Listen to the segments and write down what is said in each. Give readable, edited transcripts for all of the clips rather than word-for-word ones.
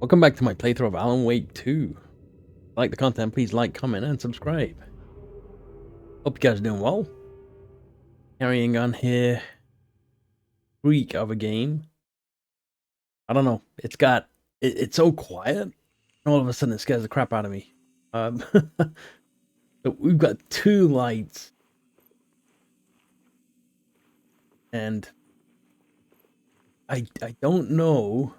Welcome back to my playthrough of Alan Wake 2. If you like the content, please like, comment, and subscribe. Hope you guys are doing well. Carrying on here. Freak of a game. I don't know. It's so quiet. And all of a sudden it scares the crap out of me. So we've got two lights. And I don't know.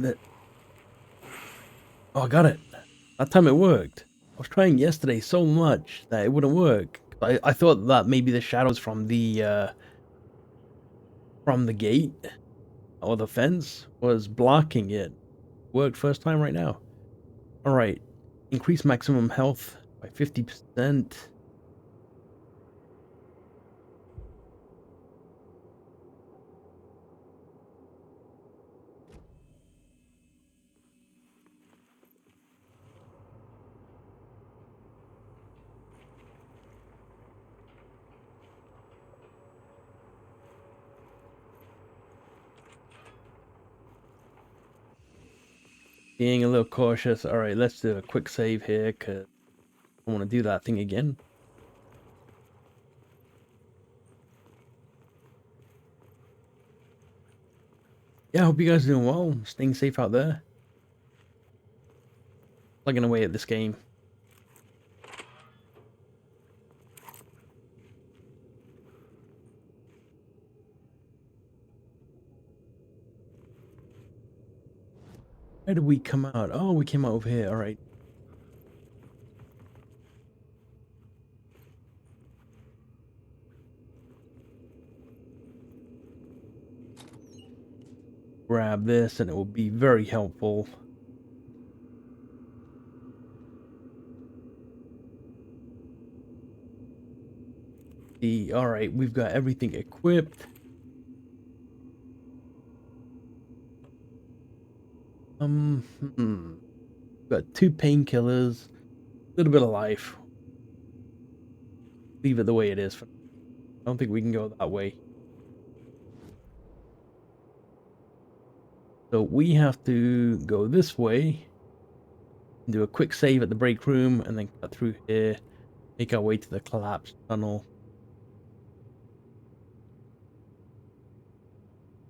That Oh, I got it. That time it worked. I was trying yesterday so much that it wouldn't work. I thought that maybe the shadows from the gate or the fence was blocking it. Worked first time right now. Alright. Increase maximum health by 50%. Being a little cautious. Alright, let's do a quick save here because I want to do that thing again. Yeah, I hope you guys are doing well. Staying safe out there. Plugging away at this game. Where did we come out? Oh, we came out over here. Alright. Grab this and it will be very helpful. Alright, we've got everything equipped. Got 2 painkillers, a little bit of life. Leave it the way it is. I don't think we can go that way. So we have to go this way, do a quick save at the break room, and then cut through here, make our way to the collapsed tunnel.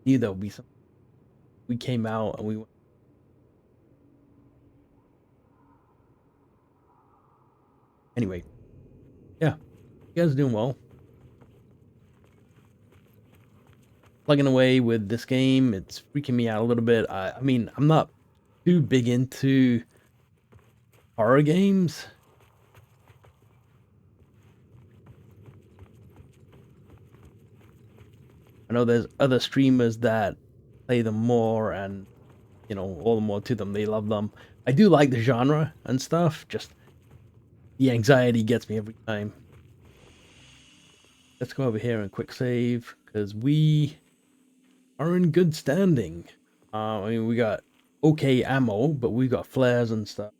Knew there would be some. We came out and we went. Anyway, yeah, you guys are doing well. Plugging away with this game, it's freaking me out a little bit. I mean, I'm not too big into horror games. I know there's other streamers that play them more, and you know, all the more to them, they love them. I do like the genre and stuff, just the anxiety gets me every time. Let's go over here and quick save, because we are in good standing. I mean, we got okay ammo, but we got flares and stuff.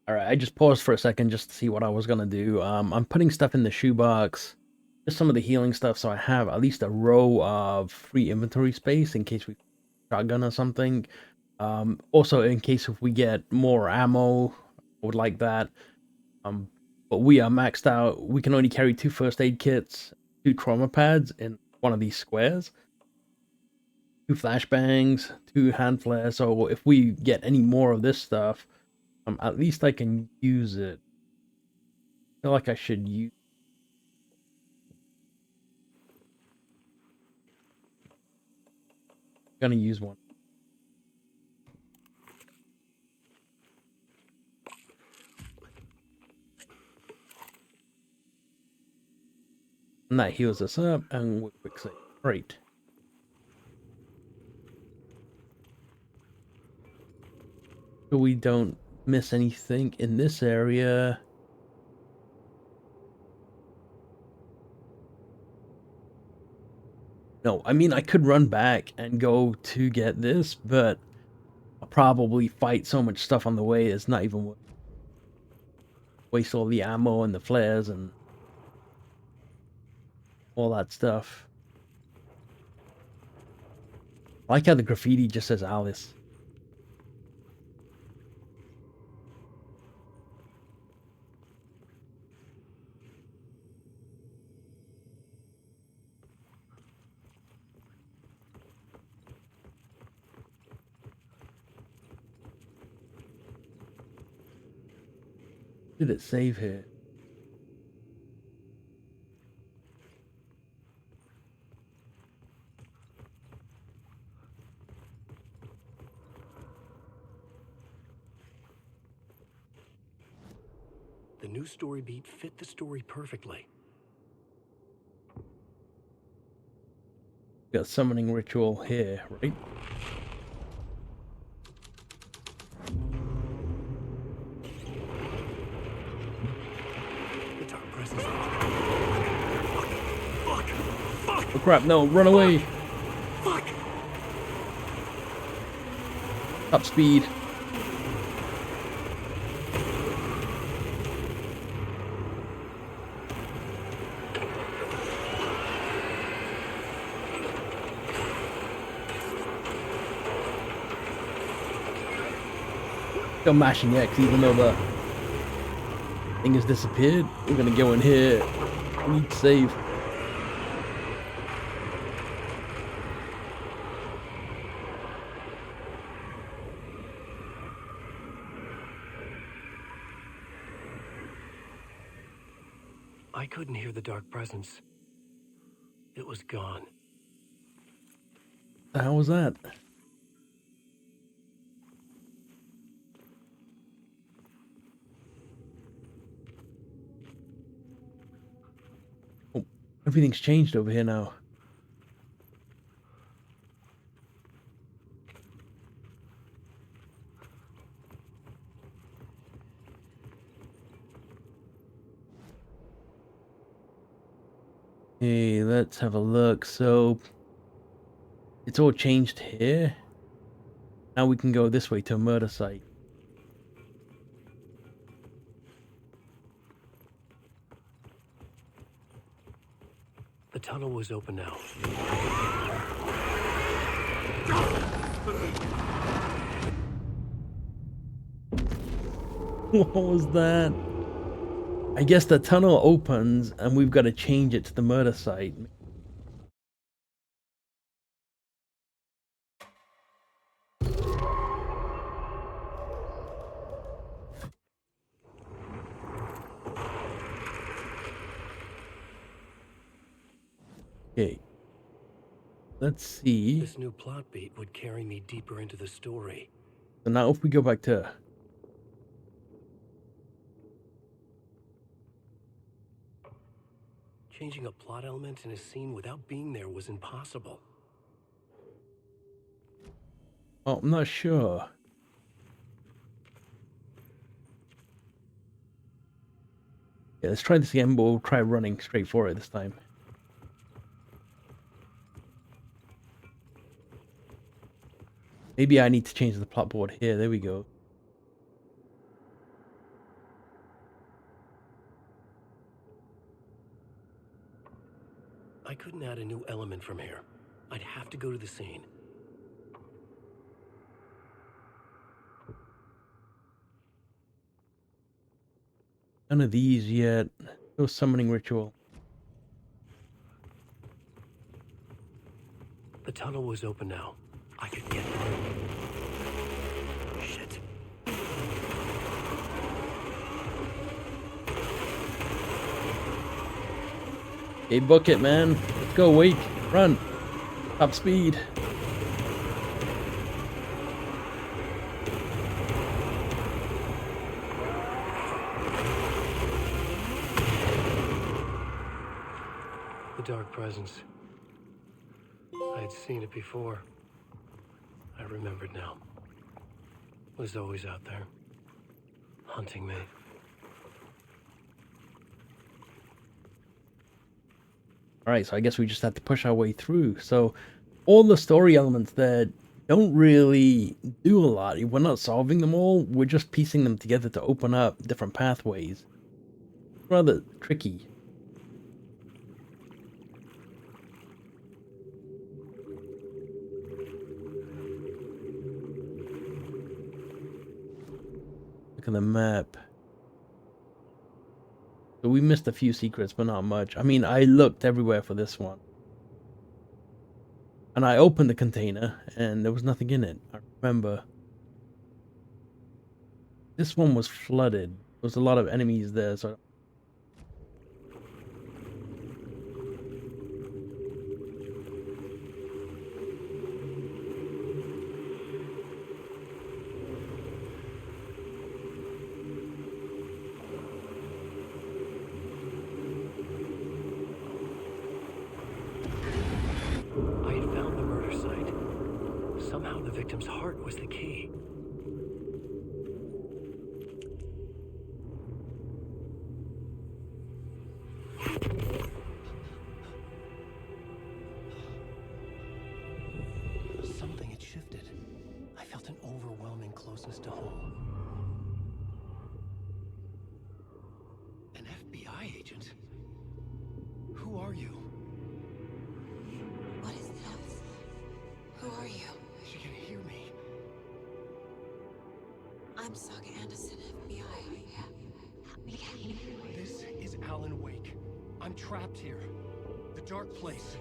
Alright, I just paused for a second just to see what I was gonna do. I'm putting stuff in the shoebox, just some of the healing stuff, so I have at least a row of free inventory space in case we shotgun or something. Also, in case if we get more ammo, I would like that. But we are maxed out. We can only carry 2 first aid kits, 2 trauma pads in one of these squares, 2 flashbangs, 2 hand flares. So if we get any more of this stuff, at least I can use it. I feel like I should use. I'm gonna use one. And that heals us up, and we're quick save. Great. So we don't miss anything in this area. No, I mean, I could run back and go to get this, but I'll probably fight so much stuff on the way, it's not even worth it. Waste all the ammo and the flares and... all that stuff. I like how the graffiti just says Alice. Did it save here? The new story beat fit the story perfectly. Got a summoning ritual here, right? The dark presence. Fuck! Oh crap, no, run away! Fuck! Top speed. Still mashing X, even though the thing has disappeared. We're gonna go in here. We need to save. I couldn't hear the dark presence. It was gone. The hell was that? Oh, everything's changed over here now. Hey, let's have a look. So, it's all changed here. Now we can go this way to a murder site. The tunnel was open now. What was that? I guess the tunnel opens and we've got to change it to the murder site. Okay. Let's see. This new plot beat would carry me deeper into the story. So now if we go back to... Changing a plot element in a scene without being there was impossible. Oh, I'm not sure. Yeah, let's try this again, but we'll try running straight for it this time. Maybe I need to change the plot board here. There we go. I couldn't add a new element from here. I'd have to go to the scene. None of these yet. No summoning ritual. The tunnel was open now. I could get through. Shit. Hey, book it, man. Let's go, wake. Run. Top speed. The dark presence. I had seen it before. I remembered now. It was always out there, hunting me. Alright, so I guess we just have to push our way through. So, all the story elements there don't really do a lot. We're not solving them all, we're just piecing them together to open up different pathways. Rather tricky. at the map. So we missed a few secrets, but not much. I mean, I looked everywhere for this one. And I opened the container, and there was nothing in it. I remember. This one was flooded. There was a lot of enemies there, so... I had found the murder site. Somehow the victim's heart was the key. Something had shifted. I felt an overwhelming closeness to home. An FBI agent? Who are you? What is this? Who are you? She can hear me. I'm Saga Anderson, FBI. This is Alan Wake. I'm trapped here. The dark place.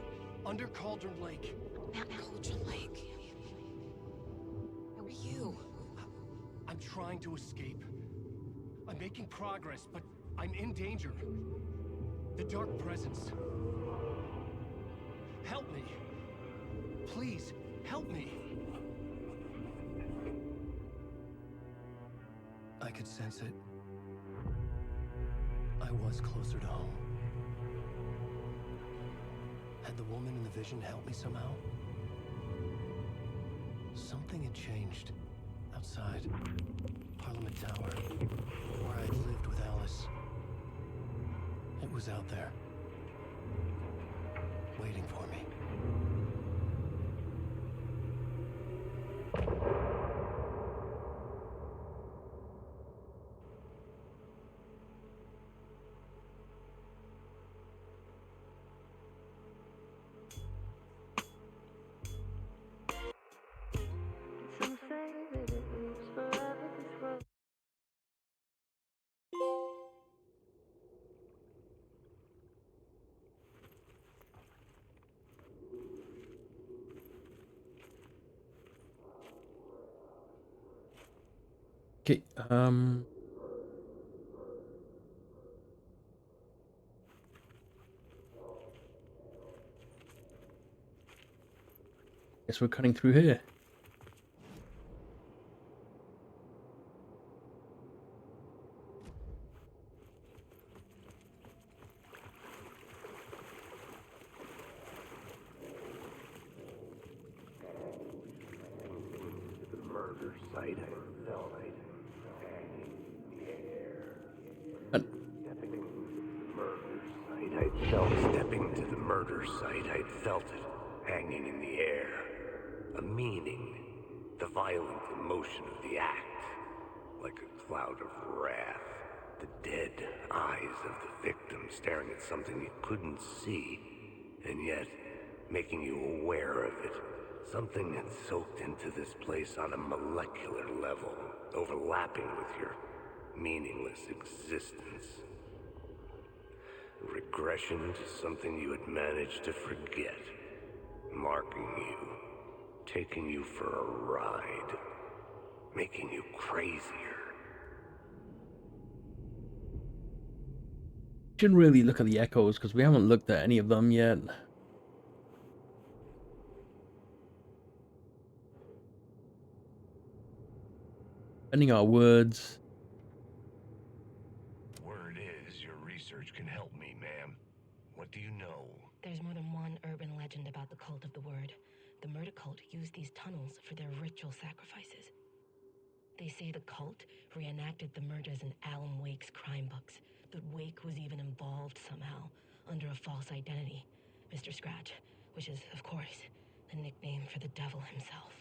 Under Cauldron Lake. Cauldron Lake. Who are you? I'm trying to escape. I'm making progress, but I'm in danger. The dark presence. Help me. Please, help me. I could sense it. I was closer to home. Had the woman in the vision helped me somehow? Something had changed. Outside. Parliament Tower. Where I'd lived with Alice. It was out there. Waiting for me. Okay, guess we're cutting through here. Murder site, I felt it hanging in the air. Stepping to the murder site, I felt it hanging in the air. A meaning, the violent emotion of the act, like a cloud of wrath. The dead eyes of the victim staring at something you couldn't see, and yet making you aware of it. Something had soaked into this place on a molecular level, overlapping with your meaningless existence. Regression to something you had managed to forget, marking you, taking you for a ride, making you crazier. Shouldn't really look at the echoes because we haven't looked at any of them yet. Spending our words. Word is, your research can help me, ma'am. What do you know? There's more than one urban legend about the cult of the word. The murder cult used these tunnels for their ritual sacrifices. They say the cult reenacted the murders in Alan Wake's crime books. That Wake was even involved somehow, under a false identity, Mr. Scratch, which is, of course, the nickname for the devil himself.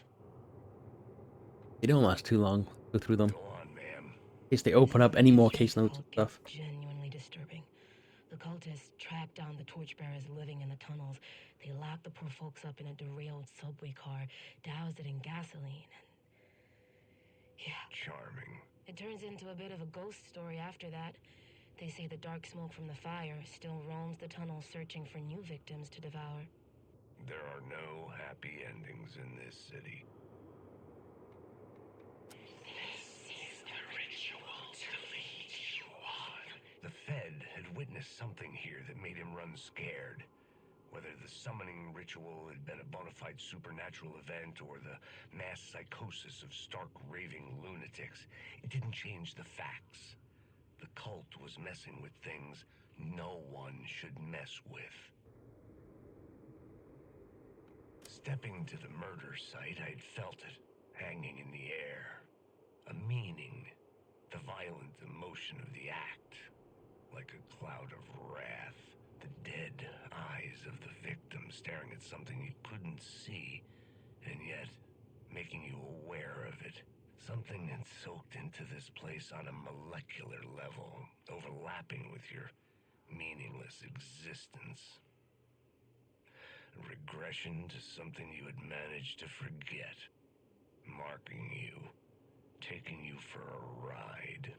They don't last too long. Go through them. Go on, ma'am. In case they open up any more This case notes and cult gets stuff. genuinely disturbing. The cultists track down the torchbearers living in the tunnels. They lock the poor folks up in a derailed subway car, douse it in gasoline, and... yeah. Charming. It turns into a bit of a ghost story after that. They say the dark smoke from the fire still roams the tunnels searching for new victims to devour. There are no happy endings in this city. The Fed had witnessed something here that made him run scared. Whether the summoning ritual had been a bona fide supernatural event or the mass psychosis of stark raving lunatics, it didn't change the facts. The cult was messing with things no one should mess with. Stepping to the murder site, I'd felt it, hanging in the air. A meaning, the violent emotion of the act. Like a cloud of wrath, the dead eyes of the victim staring at something you couldn't see, and yet making you aware of it. Something had soaked into this place on a molecular level, overlapping with your meaningless existence. Regression to something you had managed to forget, marking you, taking you for a ride,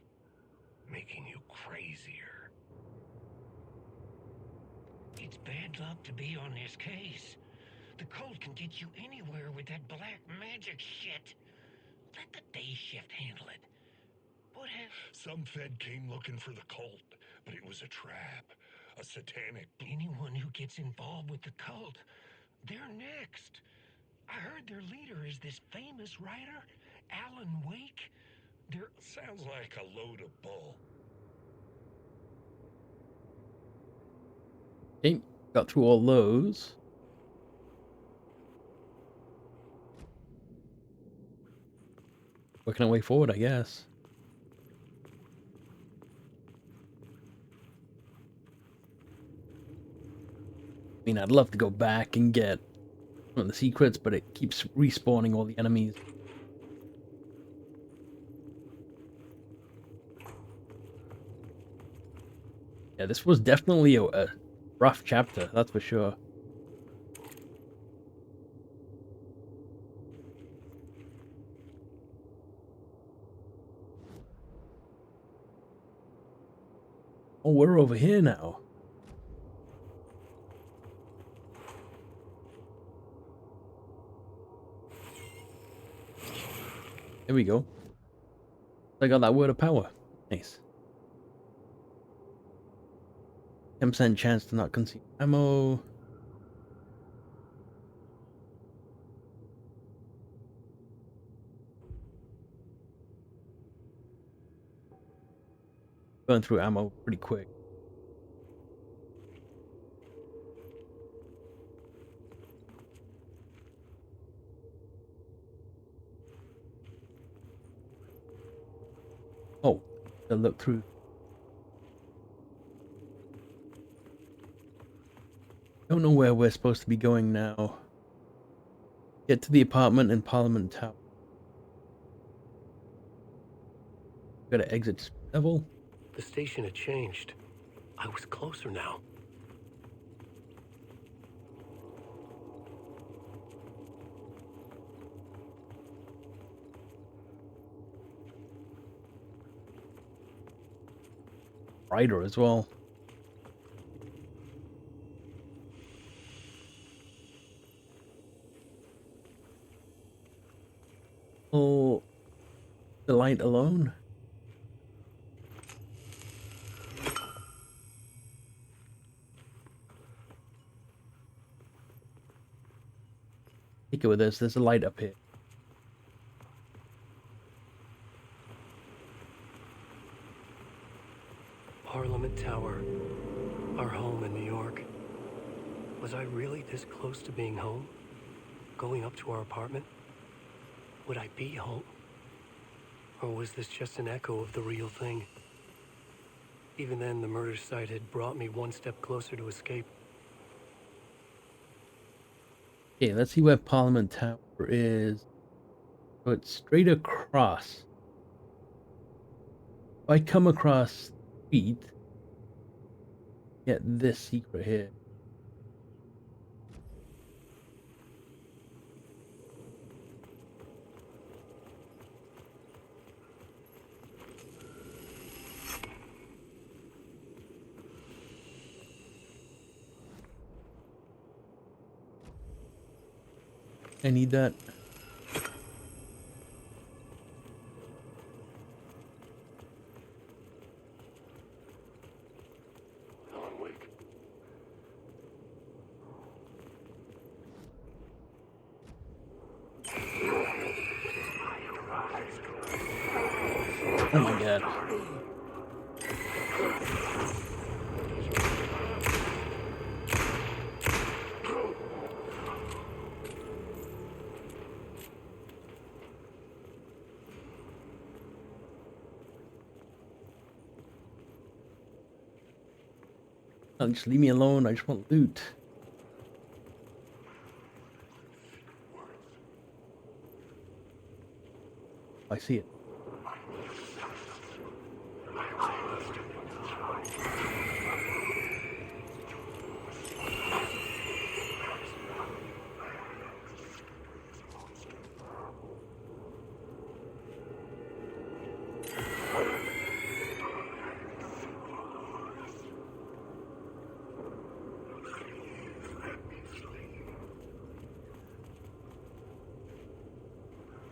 making you crazier. It's bad luck to be on this case. The cult can get you anywhere with that black magic shit. Let the day shift handle it. What have... Some Fed came looking for the cult, but it was a trap. A satanic... Anyone who gets involved with the cult, they're next. I heard their leader is this famous writer, Alan Wake. Sounds like a load of bull. Okay, got through all those. Working our way forward, I guess. I mean, I'd love to go back and get some of the secrets, but it keeps respawning all the enemies. Yeah, this was definitely a rough chapter, that's for sure. Oh, we're over here now. There we go. I got that word of power. Nice. 10% chance to not consume ammo. Going through ammo pretty quick. Oh, I look through. Don't know where we're supposed to be going now. Get to the apartment in Parliament Tower. Gotta exit level. The station had changed. I was closer now. Brighter as well. Oh, the light alone. Take it with us. There's a light up here. Parliament Tower. Our home in New York. Was I really this close to being home? Going up to our apartment? Would I be home? Or was this just an echo of the real thing? Even then, the murder site had brought me one step closer to escape. Okay, let's see where Parliament Tower is. So it's straight across. If I come across the street, get this secret here. I need that. Alan Wake. Oh my god. Oh, just leave me alone. I just want loot. I see it.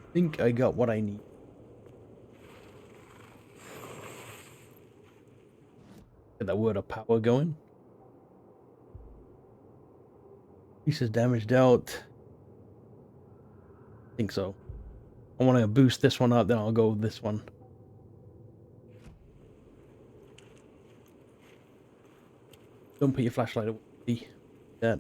I think I got what I need. Get that word of power going. Pieces damaged out. I think so. I want to boost this one up, then I'll go with this one. Don't put your flashlight away. That.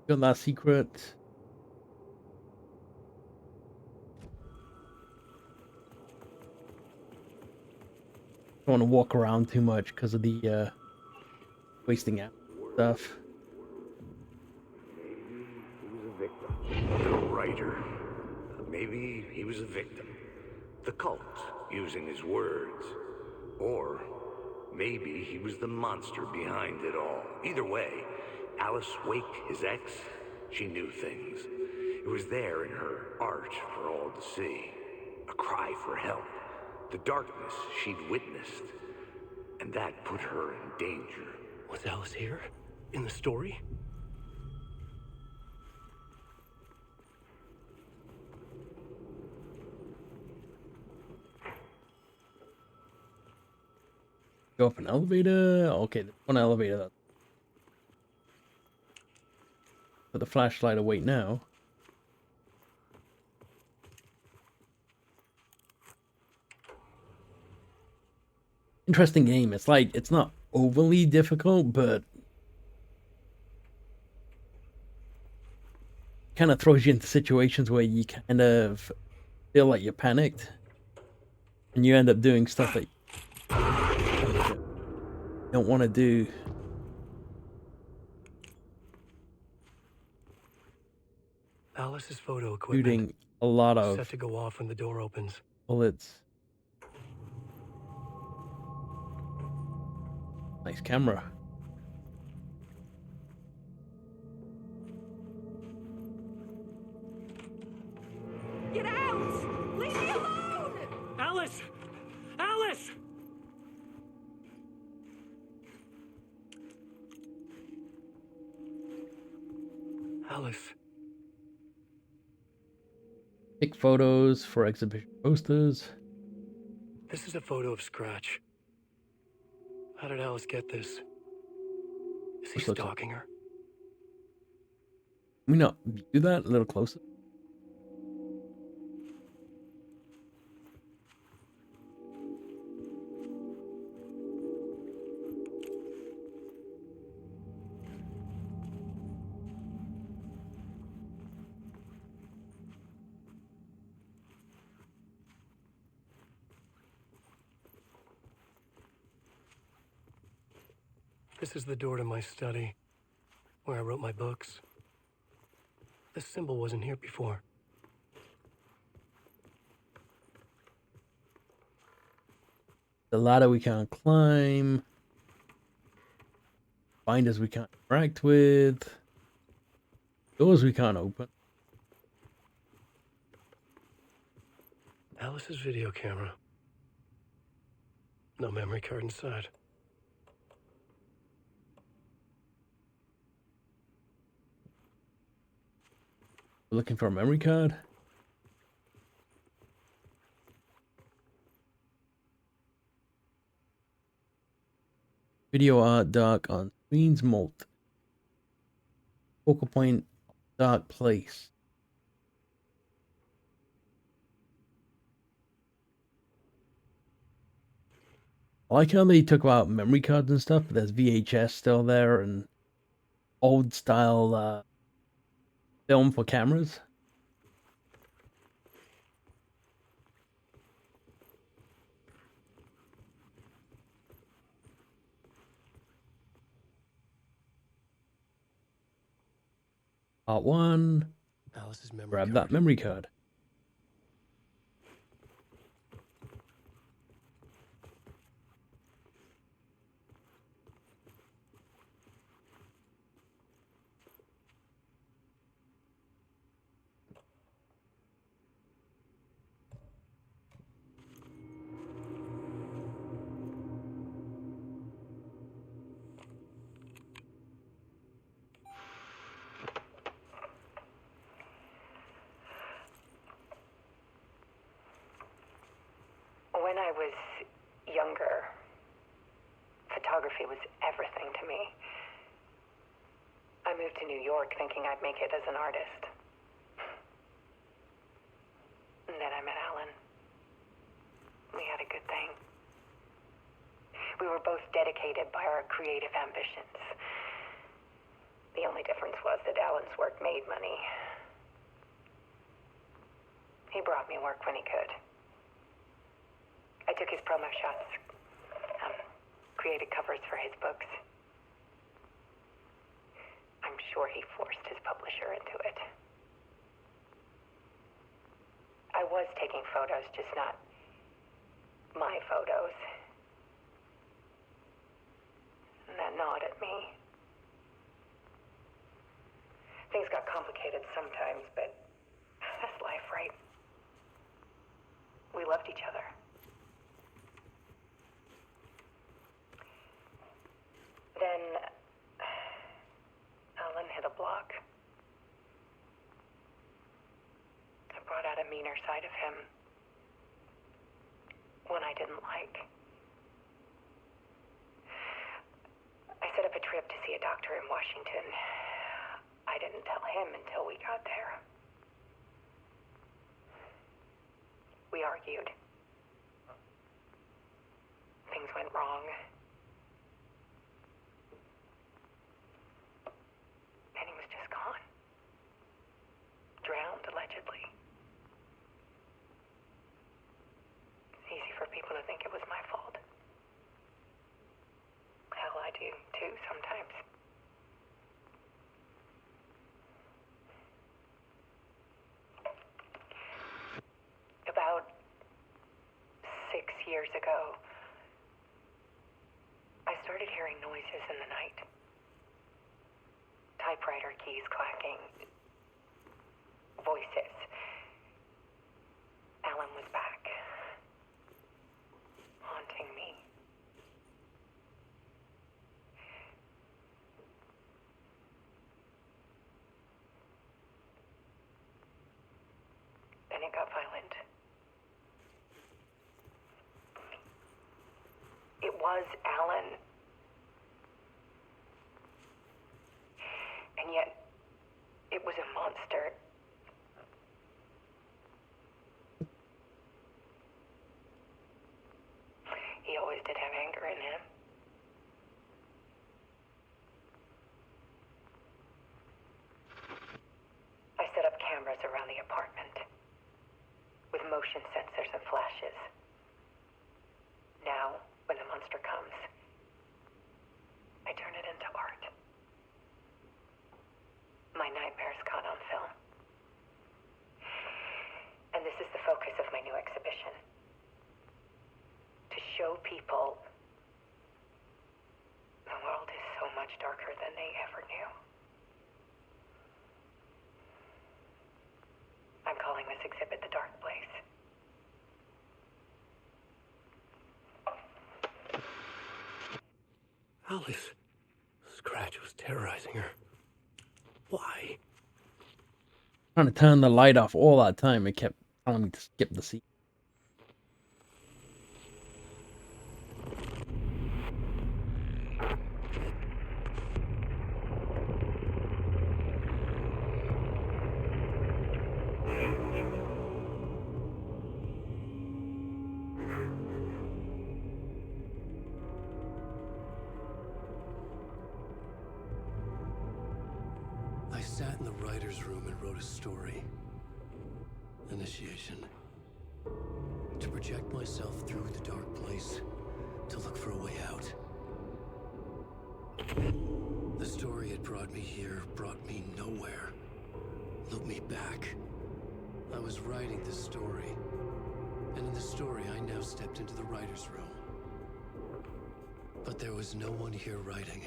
Got that secret. Don't want to walk around too much because of the wasting out stuff. He was a victim. The writer. Maybe he was a victim. The cult, using his words. Or maybe he was the monster behind it all. Either way, Alice Wake, his ex, she knew things. It was there in her art for all to see. A cry for help. The darkness she'd witnessed. And that put her in danger. Was Alice here? In the story? Go up an elevator. Okay, there's one elevator. Put the flashlight away now. Interesting game. It's like, it's not overly difficult, but kind of throws you into situations where you kind of feel like you're panicked. And you end up doing stuff that you don't want to do. Alice's photo equipment. Shooting a lot Set of to go off when the door opens. bullets. Nice camera. Get out! Leave me alone! Alice! Alice! Alice. Take photos for exhibition posters. This is a photo of Scratch. How did Alice get this? Is he This looks like- stalking her? Can we not view that a little closer? This is the door to my study, where I wrote my books. This symbol wasn't here before. The ladder we can't climb. Binders we can't interact with. Doors we can't open. Alice's video camera. No memory card inside. Looking for a memory card. Video art dark on screen's molt. Focal point dark place. I like how they took out memory cards and stuff, but there's VHS still there and old style film for cameras. Part 1. Alice's memory Grab card. that memory card. When I was younger, photography was everything to me. I moved to New York thinking I'd make it as an artist. And then I met Alan. We had a good thing. We were both dedicated by our creative ambitions. The only difference was that Alan's work made money. He brought me work when he could. I took his promo shots, created covers for his books. I'm sure he forced his publisher into it. I was taking photos, just not my photos. And that gnawed at me. Things got complicated sometimes, but that's life, right? We loved each other. Then Alan hit a block. I brought out a meaner side of him. One I didn't like. I set up a trip to see a doctor in Washington. I didn't tell him until we got there. We argued. Things went wrong. And he was just gone. Drowned, allegedly. It's easy for people to think it was my fault. Hell, I do too sometimes. About 6 years ago, I started hearing noises in the night. Typewriter keys clacking. Voices. Alan was back. Haunting me. Then it got violent. It was Alan. And yet, it was a monster. He always did have anger in him. I set up cameras around the apartment with motion sensors and flashes. Now, when the monster comes, I turn it into art. My nightmares caught on film. And this is the focus of my new exhibition. To show people the world is so much darker than they ever knew. I'm calling this exhibit The Dark Place. Alice. Scratch was terrorizing her. Why? Trying to turn the light off all that time. It kept telling me to skip the scene. I sat in the writer's room and wrote a story. Initiation. To project myself through the dark place, to look for a way out. The story had brought me here, brought me nowhere. Looked me back. I was writing the story. And in the story, I now stepped into the writer's room. But there was no one here writing.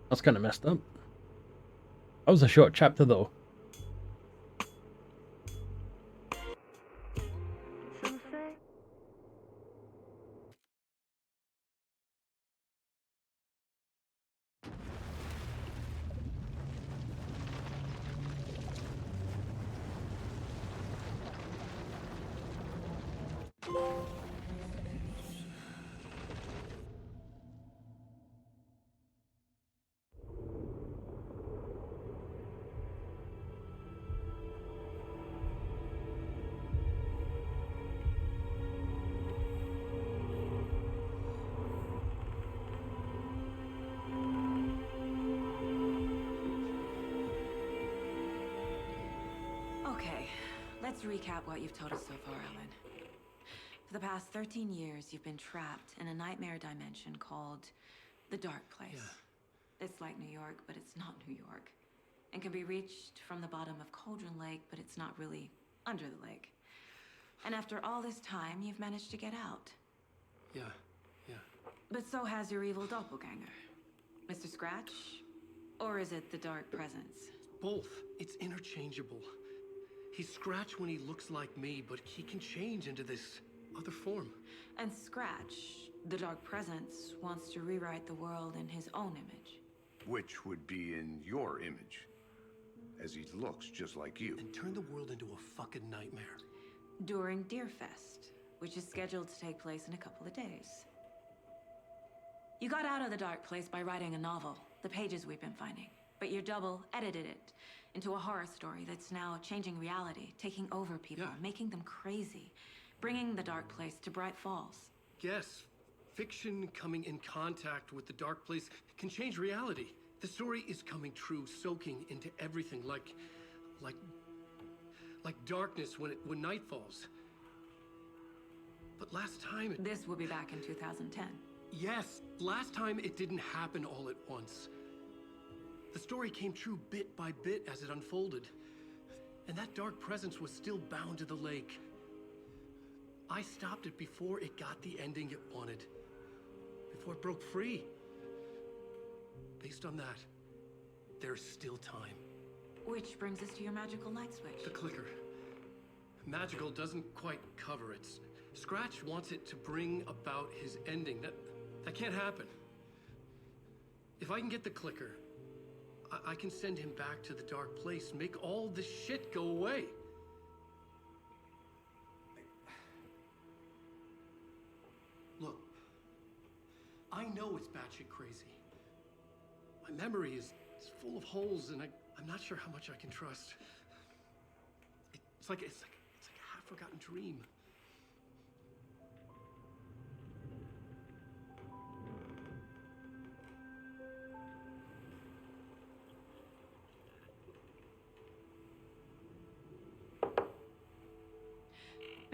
That's kind of messed up. That was a short chapter, though. Okay, let's recap what you've told us so far, Ellen. For the past 13 years, you've been trapped in a nightmare dimension called the Dark Place. Yeah. It's like New York, but it's not New York. And can be reached from the bottom of Cauldron Lake, but it's not really under the lake. And after all this time, you've managed to get out. Yeah. But so has your evil doppelganger. Mr. Scratch? Or is it the Dark Presence? Both. It's interchangeable. He's Scratch when he looks like me, but he can change into this other form. And Scratch, the Dark Presence, wants to rewrite the world in his own image. Which would be in your image, as he looks just like you. And turn the world into a fucking nightmare. During Deerfest, which is scheduled to take place in a couple of days. You got out of the Dark Place by writing a novel, the pages we've been finding. But your double edited it into a horror story that's now changing reality, taking over people, making them crazy, bringing the Dark Place to Bright Falls. Yes, fiction coming in contact with the Dark Place can change reality. The story is coming true, soaking into everything like darkness when night falls. But last time This will be back in 2010. Yes, last time it didn't happen all at once. The story came true bit by bit as it unfolded. And that dark presence was still bound to the lake. I stopped it before it got the ending it wanted. Before it broke free. Based on that, there's still time. Which brings us to your magical light switch. The clicker. Magical doesn't quite cover it. Scratch wants it to bring about his ending. That can't happen. If I can get the clicker, I can send him back to the Dark Place, make all this shit go away. Look, I know it's batshit crazy. My memory is full of holes, and I'm not sure how much I can trust. It's like a half-forgotten dream.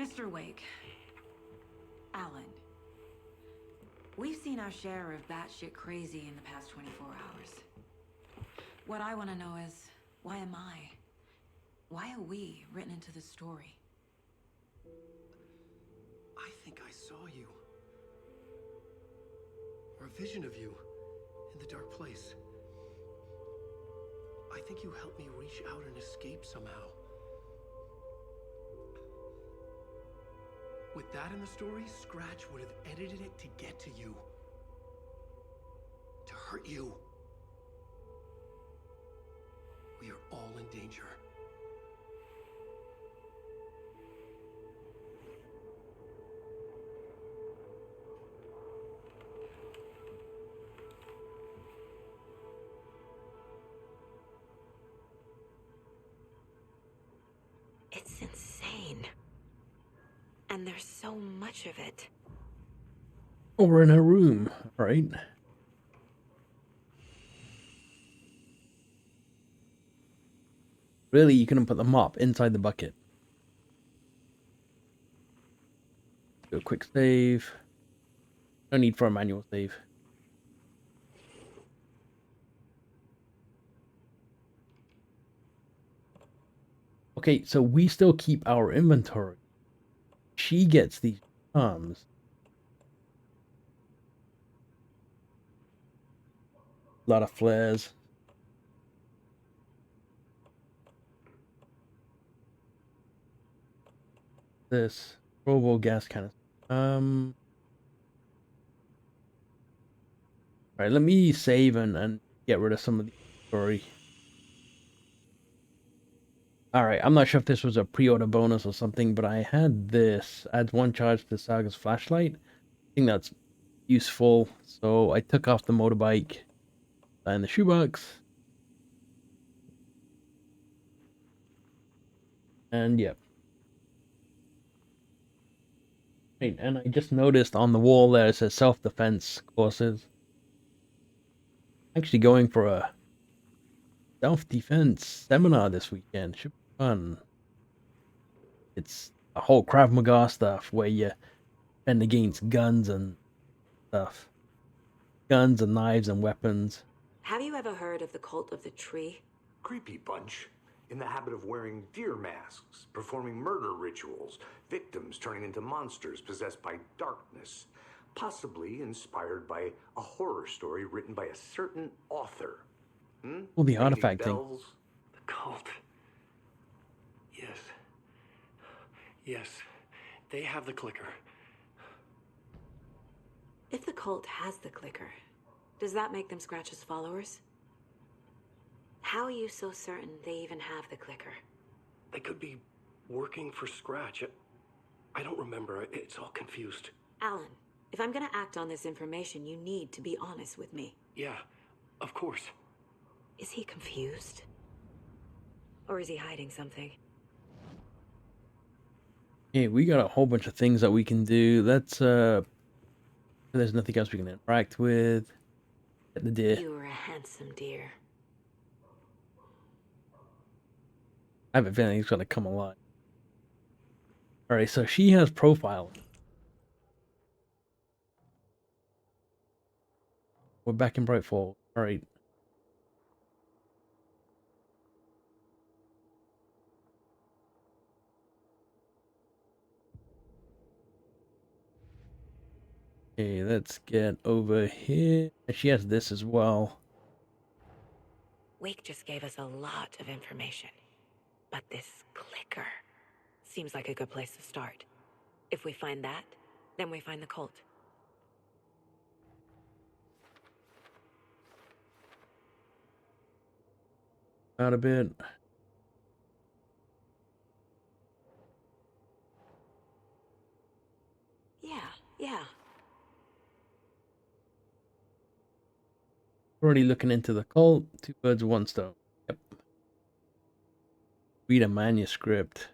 Mr. Wake. Alan. We've seen our share of batshit crazy in the past 24 hours. What I want to know is, why am I? Why are we written into the story? I think I saw you. Or a vision of you in the dark place. I think you helped me reach out and escape somehow. With that in the story, Scratch would have edited it to get to you. To hurt you. We are all in danger. It's insane. And there's so much of it. Oh, we're in her room, right? Really, you couldn't put the mop inside the bucket. Do a quick save. No need for a manual save. Okay, so we still keep our inventory. She gets these charms. A lot of flares. This robo gas canister. All right, let me save and get rid of some of the inventory. All right, I'm not sure if this was a pre-order bonus or something, but I had this. Adds 1 charge to Saga's flashlight. I think that's useful. So I took off the motorbike and the shoebox. And yep. Right, and I just noticed on the wall there it says self-defense courses. Actually going for a self-defense seminar this weekend. Should be fun. It's a whole Krav Maga stuff where you defend against guns and stuff. Guns and knives and weapons. Have you ever heard of the cult of the tree? Creepy bunch. In the habit of wearing deer masks, performing murder rituals, victims turning into monsters possessed by darkness, possibly inspired by a horror story written by a certain author. Well, the Ring any artifact thing. bells? The cult. Yes. Yes. They have the clicker. If the cult has the clicker, does that make them Scratch's followers? How are you so certain they even have the clicker? They could be working for Scratch. I don't remember. It's all confused. Alan, if I'm gonna act on this information, you need to be honest with me. Yeah, of course. Is he confused? Or is he hiding something? Yeah, we got a whole bunch of things that we can do. Let's there's nothing else we can interact with. Get the deer. You were a handsome deer. I have a feeling he's gonna come alive. Alright, so she has profiling. We're back in Bright Falls. Alright. Okay, let's get over here. She has this as well. Wake just gave us a lot of information. But this clicker seems like a good place to start. If we find that, then we find the cult. Out a bit. Yeah. Already looking into the cult. 2 birds, 1 stone. Yep. Read a manuscript.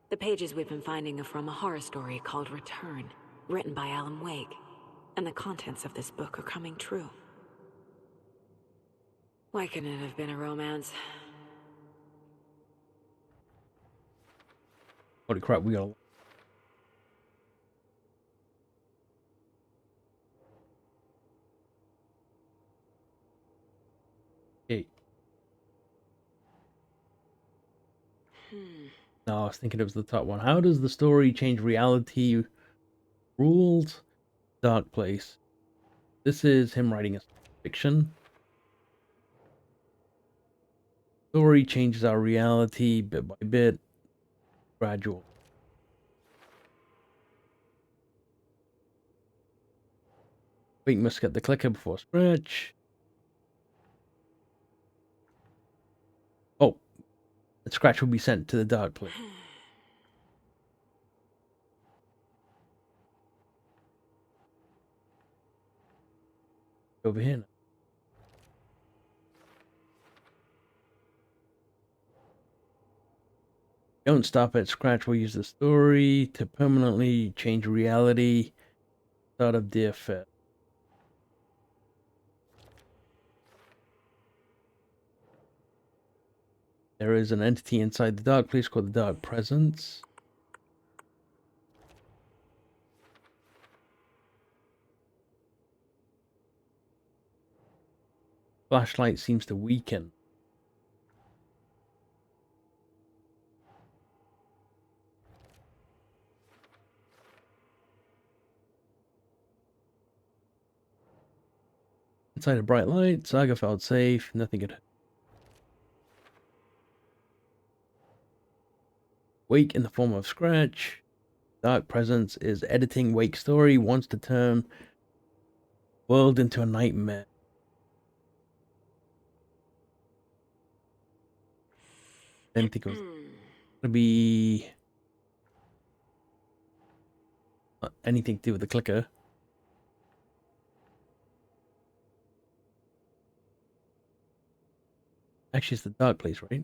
The pages we've been finding are from a horror story called Return, written by Alan Wake. And the contents of this book are coming true. Why couldn't it have been a romance? Holy crap, we got. Okay. No, I was thinking it was the top one. How does the story change reality? Rules? Dark Place. This is him writing a fiction. Story changes our reality bit by bit. Gradual. Wait, must get the clicker before scratch. Oh, the scratch will be sent to the Dark Place. Over here now. Don't stop at scratch. We'll use the story to permanently change reality. Start of Dear Fit. There is an entity inside the Dark Place called the Dark Presence. Flashlight seems to weaken. Inside a bright light, Saga felt safe. Nothing could. Wake in the form of scratch. Dark Presence is editing Wake's story. Wants to turn world into a nightmare. Didn't think it was gonna be anything to do with the clicker. Actually, it's the Dark Place, right?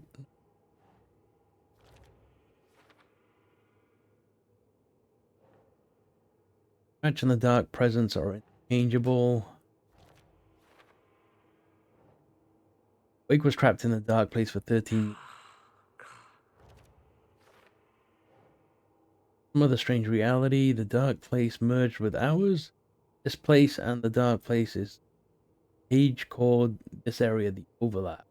Scratch and the Dark Presence are interchangeable. Wake was trapped in the Dark Place for 13 Some other strange reality. The Dark Place merged with ours. This place and the Dark Place is age called this area the overlap.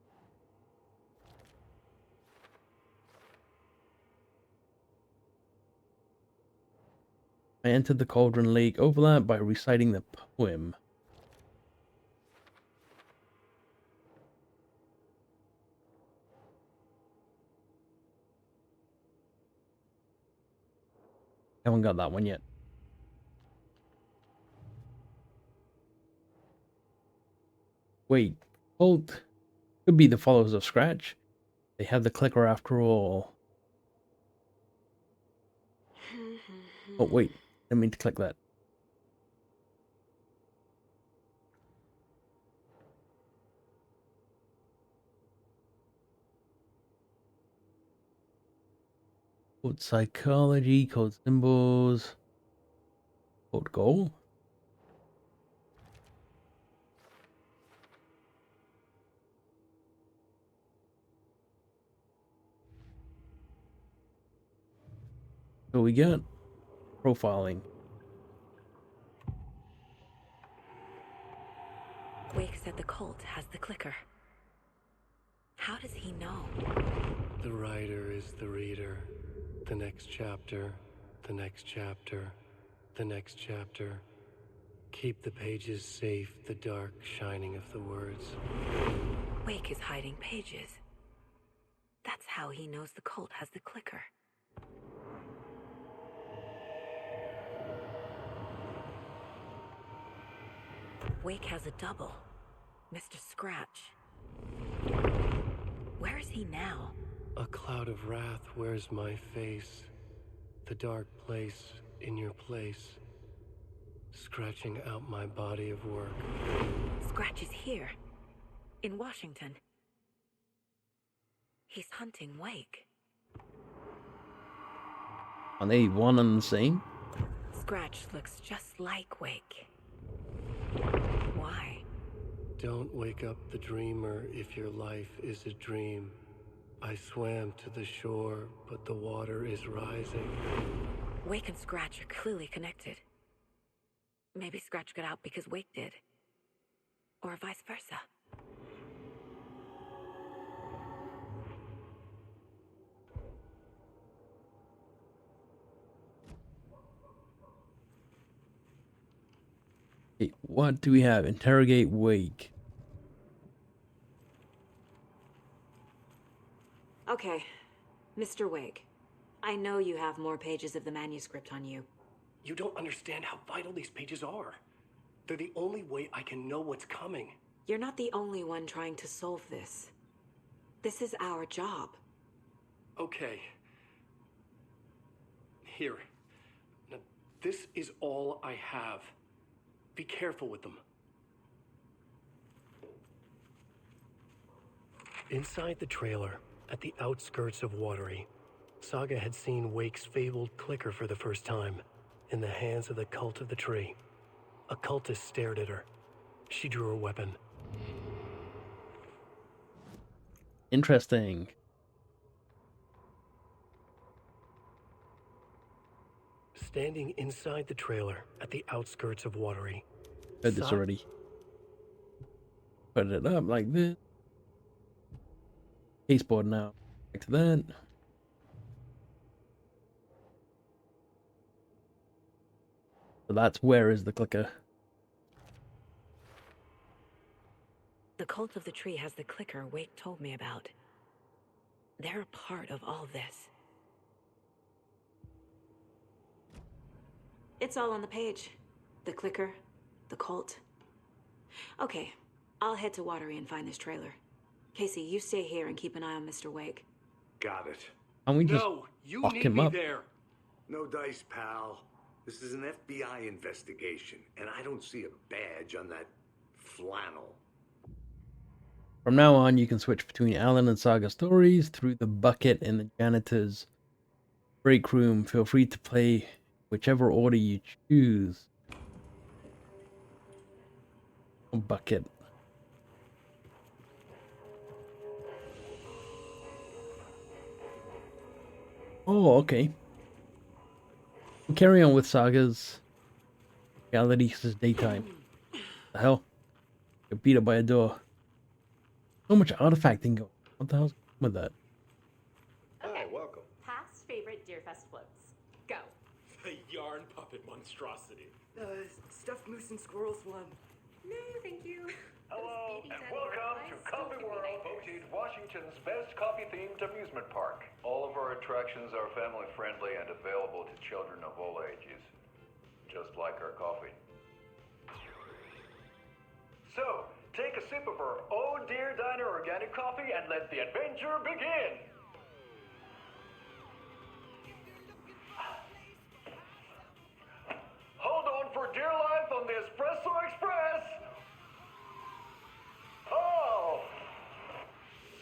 I entered the Cauldron Lake overlap by reciting the poem. Haven't got that one yet. Wait, Bolt could be the followers of Scratch. They have the clicker after all. Oh wait, I didn't mean to click that. Code psychology, code symbols, code goal. So we got profiling. Wake said the cult has the clicker. How does he know? The writer is the reader. The next chapter, the next chapter, the next chapter. Keep the pages safe, the dark shining of the words. Wake is hiding pages. That's how he knows the cult has the clicker. Wake has a double. Mr. Scratch. Where is he now? A cloud of wrath wears my face. The dark place in your place. Scratching out my body of work. Scratch is here. In Washington. He's hunting Wake. Are they one and the same? Scratch looks just like Wake. Why? Don't wake up the dreamer if your life is a dream. I swam to the shore, but the water is rising. Wake and Scratch are clearly connected. Maybe Scratch got out because Wake did. Or vice versa. Okay, what do we have? Interrogate Wake. Okay, Mr. Wake. I know you have more pages of the manuscript on you. You don't understand how vital these pages are. They're the only way I can know what's coming. You're not the only one trying to solve this. This is our job. Okay. Here. Now, this is all I have. Be careful with them. Inside the trailer, at the outskirts of Watery, Saga had seen Wake's fabled clicker for the first time, in the hands of the Cult of the Tree. A cultist stared at her. She drew her weapon. Interesting. Standing inside the trailer at the outskirts of Watery. Heard this already. Put it up like this. Caseboard now. Back to that. So that's where is the clicker. The Cult of the Tree has the clicker Wake told me about. They're a part of all this. It's all on the page. The clicker, the cult. Okay, I'll head to Watery and find this trailer. Casey, you stay here and keep an eye on Mr. Wake. Got it. And we just you lock need him me up. there. No dice, pal. This is an FBI investigation, and I don't see a badge on that flannel. From now on, you can switch between Alan and Saga stories through the bucket in the janitor's break room. Feel free to play whichever order you choose. Bucket. Oh, okay. We'll carry on with Saga's reality. This is daytime. The hell? Get beat up by a door. So much artifacting going. What the hell's with that? Okay. Oh, welcome. Past favorite Deerfest floats. Go. The yarn puppet monstrosity. Stuffed moose and squirrels one. No, thank you. Hello, and welcome to Coffee World, voted Washington's best coffee-themed amusement park. All of our attractions are family-friendly and available to children of all ages, just like our coffee. So, take a sip of our Oh Dear Diner organic coffee and let the adventure begin! Hold on for dear life on the Espresso Express! Oh!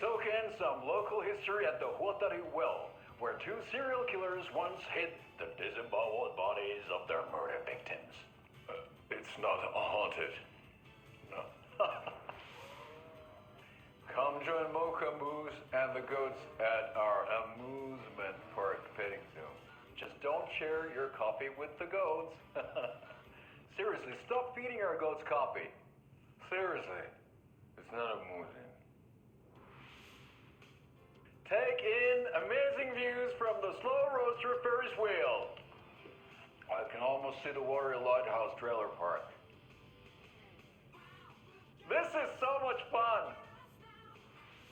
Soak in some local history at the Huatari Well, where two serial killers once hid the disemboweled bodies of their murder victims. It's not haunted. No. Come join Mocha Moose and the goats at our amusement park petting zoo. Just don't share your coffee with the goats. Seriously, stop feeding our goats coffee. Seriously. It's not amusing. Take in amazing views from the slow roaster Ferris wheel. I can almost see the Watery Lighthouse trailer park. This is so much fun.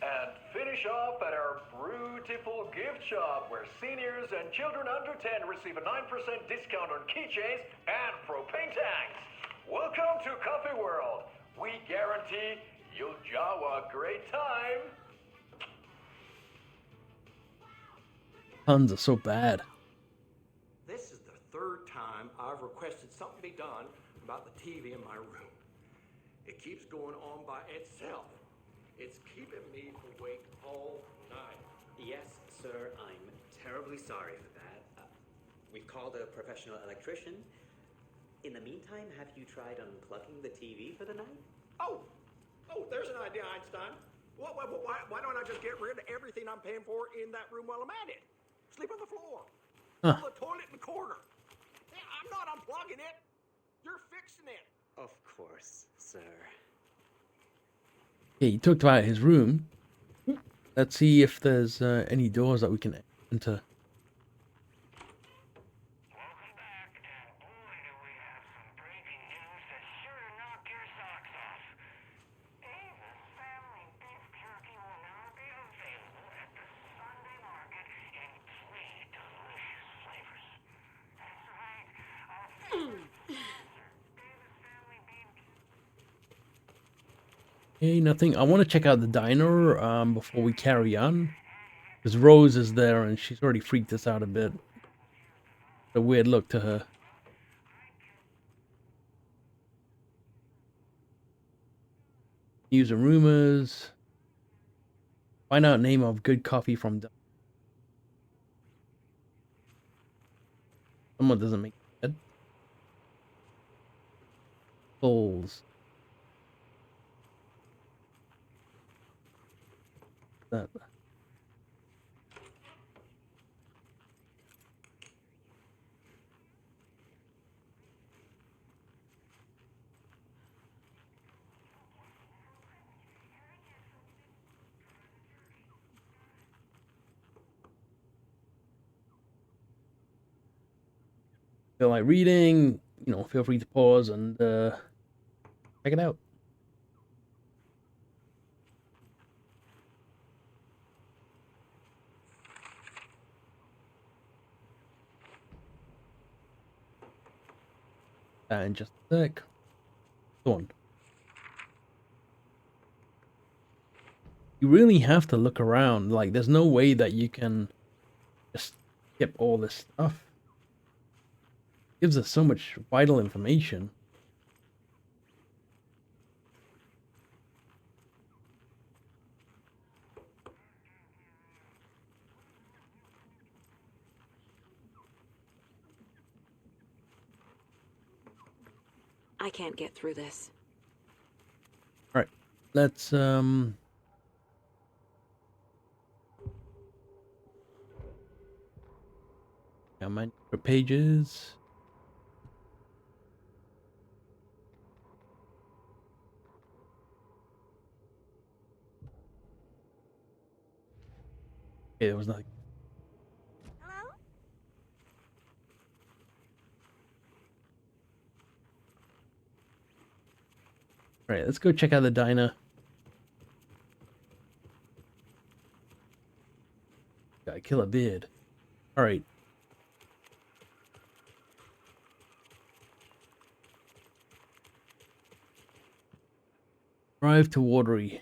And finish off at our beautiful gift shop where seniors and children under 10 receive a 9% discount on keychains and propane tanks. Welcome to Coffee World. We guarantee you'll have a great time. Puns are so bad. This is the third time I've requested something be done about the TV in my room. It keeps going on by itself. It's keeping me awake all night. Yes, sir, I'm terribly sorry for that. We've called a professional electrician. In the meantime, have you tried unplugging the TV for the night? Oh, Oh, there's an idea, Einstein. Why don't I just get rid of everything I'm paying for in that room while I'm at it? Sleep on the floor. Huh. On the toilet in the corner. Hey, I'm not unplugging it. You're fixing it. Of course, sir. Yeah, he talked about his room. Let's see if there's any doors that we can enter. Welcome back, and boy, do we have some breaking news that sure to knock your socks off. Ava's family beef jerky will now be available at the Sunday market in 3 delicious flavors. That's right, our favorite sponsor, Ava's family beef. Okay, nothing. I want to check out the diner before we carry on. Because Rose is there and she's already freaked us out a bit. A weird look to her. News and rumors. Find out name of good coffee from... Someone doesn't make bed. Souls. That... Feel like reading, feel free to pause and check it out. And just a sec. Go on. You really have to look around. Like, there's no way that you can just skip all this stuff. It gives us so much vital information. I can't get through this. All right, let's how many pages? Okay, there was nothing. Hello? All right, let's go check out the diner. Gotta kill a beard. All right. Drive to Watery.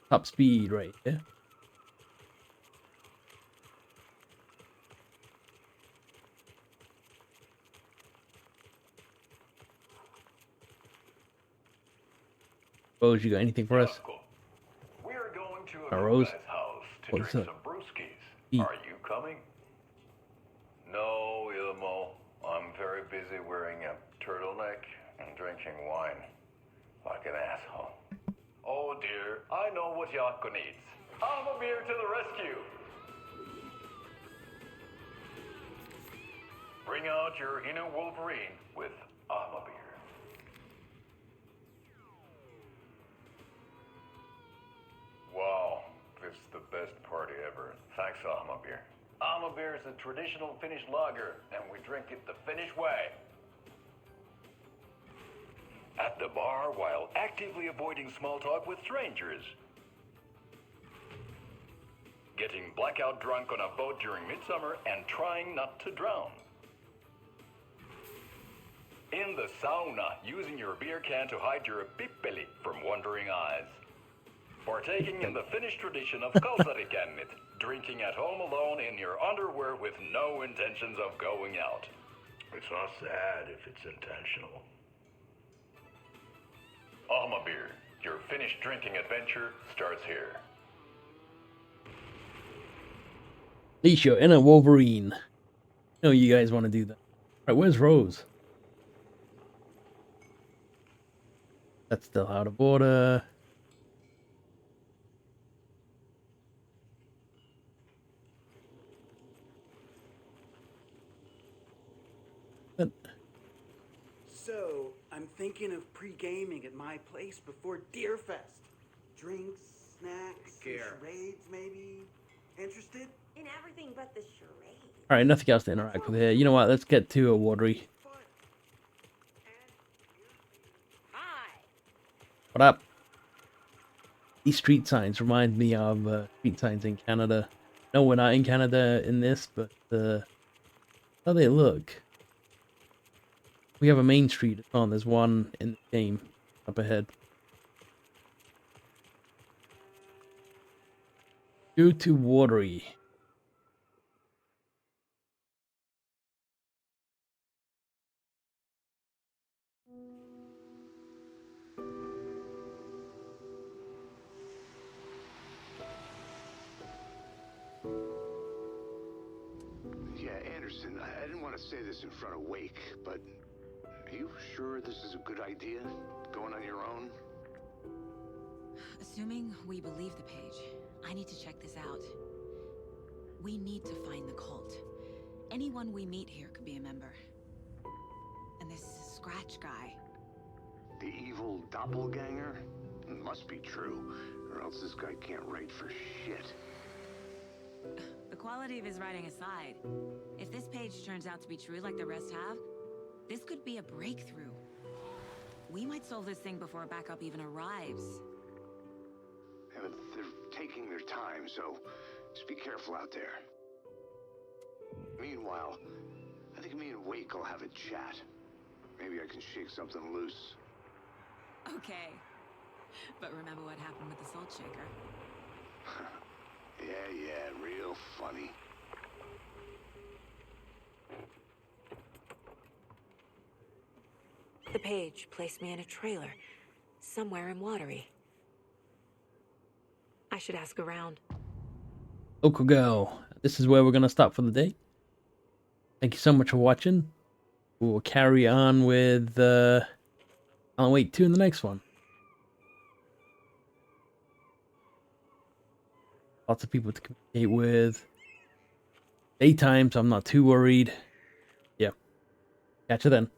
Top speed right here. Rose, you got anything for us? We're going to a Rose? guy's house to What's drink up? some brewskis. Eat. Are you coming? No, Ilmo. I'm very busy wearing a turtleneck and drinking wine. Like an asshole. Oh dear, I know what Jaakko needs. I'm a beer to the rescue. Bring out your inner Wolverine with I'm a beer. Wow, this is the best party ever. Thanks, Alma Beer. Alma Beer is a traditional Finnish lager, and we drink it the Finnish way. At the bar while actively avoiding small talk with strangers. Getting blackout drunk on a boat during midsummer and trying not to drown. In the sauna, using your beer can to hide your pippeli from wondering eyes. Partaking in the Finnish tradition of kalsarikännit, drinking at home alone in your underwear with no intentions of going out. It's not sad if it's intentional. Alma Beer, your Finnish drinking adventure starts here. Leash your inner Wolverine. I know you guys want to do that. Alright, where's Rose? That's still out of order. So, I'm thinking of pre-gaming at my place before Deerfest. Drinks, snacks, some charades maybe? Interested? In everything but the charade. Alright, nothing else to interact with here. You know what? Let's get to a Watery. What up? These street signs remind me of street signs in Canada. No, we're not in Canada in this, but how they look. We have a main street as well, and there's one in the game up ahead. Go to Watery. Yeah, Anderson, I didn't want to say this in front of Wake, but are you sure this is a good idea? Going on your own? Assuming we believe the page, I need to check this out. We need to find the cult. Anyone we meet here could be a member. And this Scratch guy. The evil doppelganger? Must be true, or else this guy can't write for shit. The quality of his writing aside, if this page turns out to be true like the rest have, this could be a breakthrough. We might solve this thing before backup even arrives. Yeah, but they're taking their time, so just be careful out there. Meanwhile, I think me and Wake will have a chat. Maybe I can shake something loose. Okay. But remember what happened with the salt shaker? Yeah, real funny. The page placed me in a trailer, somewhere in Watery. I should ask around. Local girl. This is where we're going to stop for the day. Thank you so much for watching. We will carry on with Alan Wake 2 in the next one. Lots of people to communicate with. Daytime, so I'm not too worried. Yeah. Catch you then.